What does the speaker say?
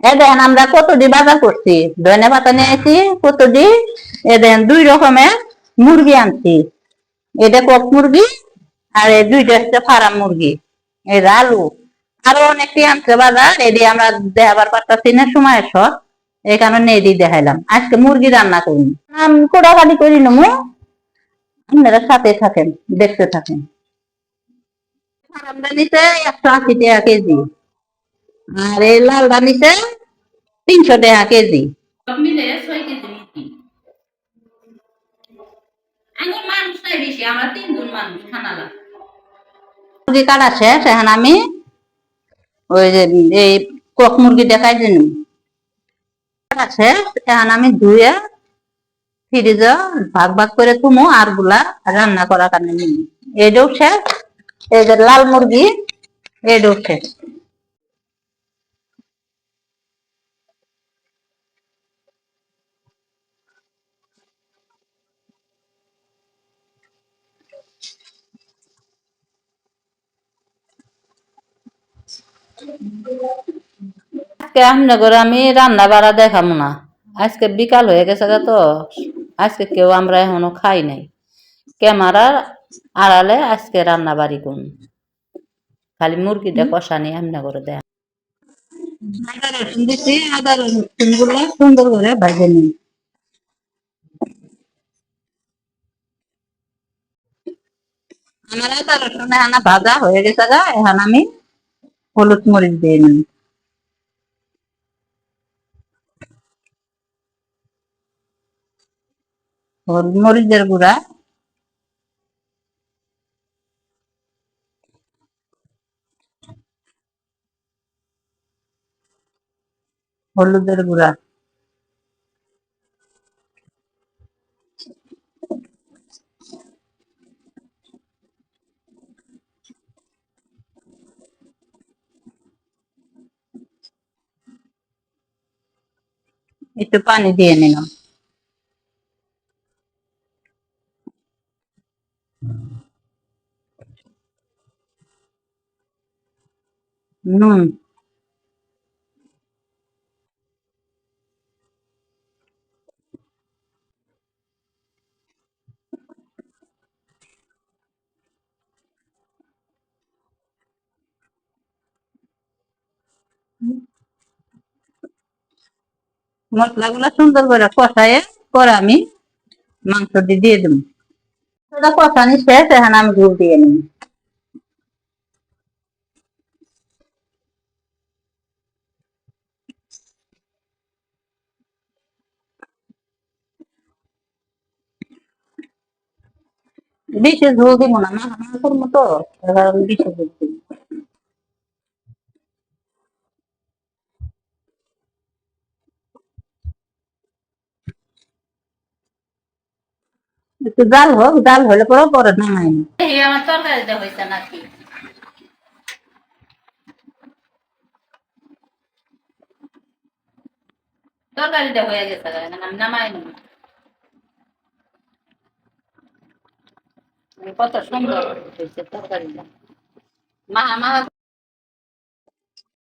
এ দেখেন আমরা কতটি বাজার করছি, ধনে পাতা নিয়েছি কতটি। এ দেখেন 2 রকমের মুরগি আনছি, এটা কক মুরগি আর এই দুইটা হচ্ছে ফার্ম মুরগি। এই যে আলু আরো অনেকটি আনছে বাজার, এটি আমরা দেখাবার পারতাছি না সময়ের শর্ট, এই কারণে এটি দেখাইলাম। আজকে মুরগি রান্না করি, কোড়াকাটি করি নেবো, আপনারা সাথে থাকেন, দেখতে থাকেন। ফার্মটা নিচে 180 টাকা কেজি, আর এই লালটা নিচে 300 টাকা কেজি। সব মিলে 6 কেজি মুরগি। আমার মানুষ নাই বেশি, আমরা 3 জন মানুষ খানা লাগে। মুরগি কাটা শেষ, এখন আমি ওই যে এই কক মুরগি দেখাই দিন কাটা শেষ, এখন আমি ধুয়ে ফ্রিজে ভাগ ভাগ করে তুমো আর গুলা রান্না করার কারণে নিই। এটাও শেষ, এই যে লাল মুরগি এটাও শেষ। আজকে আপনাদের আমি রান্না বাড়া দেখাবো না, আজকে বিকাল হয়ে গেছে তো, আজকে কেউ আমরা এখনো খাই নাই। ক্যামেরার আড়ালে আজকে রান্না বাড়ি করুন, খালি মুরগিটা কষা নিয়ে এমনি করে দেয়। আদা রসুন দিচ্ছি, আদা রসুন গুলো সুন্দর করে ভেজে নিই। আমার আদা রসুন এখন ভাজা হয়ে গেছে, এখন আমি হলুদ মরিচ দিয়ে নিই, হলুদ মরিচের গুঁড়া, হলুদের গুঁড়া, একটু পানি দিয়ে নিলাম, নুন, মশলা গুলা সুন্দর করে কষায় পরে আমি মাংসটি দিয়ে দেবো। কষানি শেষ, এখন আমি ঝোল দিয়ে নিই। বেশি ঝোল দিব না, মাংসের মতো, এবার আমি বেশি ঝোল দিব। একটু জাল হোক, জাল হলে পরে পরে নামাই নি। আমার তরকারিটা হয়েছে নাকি, তরকারিটা হয়ে গেছে, আমি নামাই নি। কত সুন্দর হয়েছে তরকারিটা, মা মা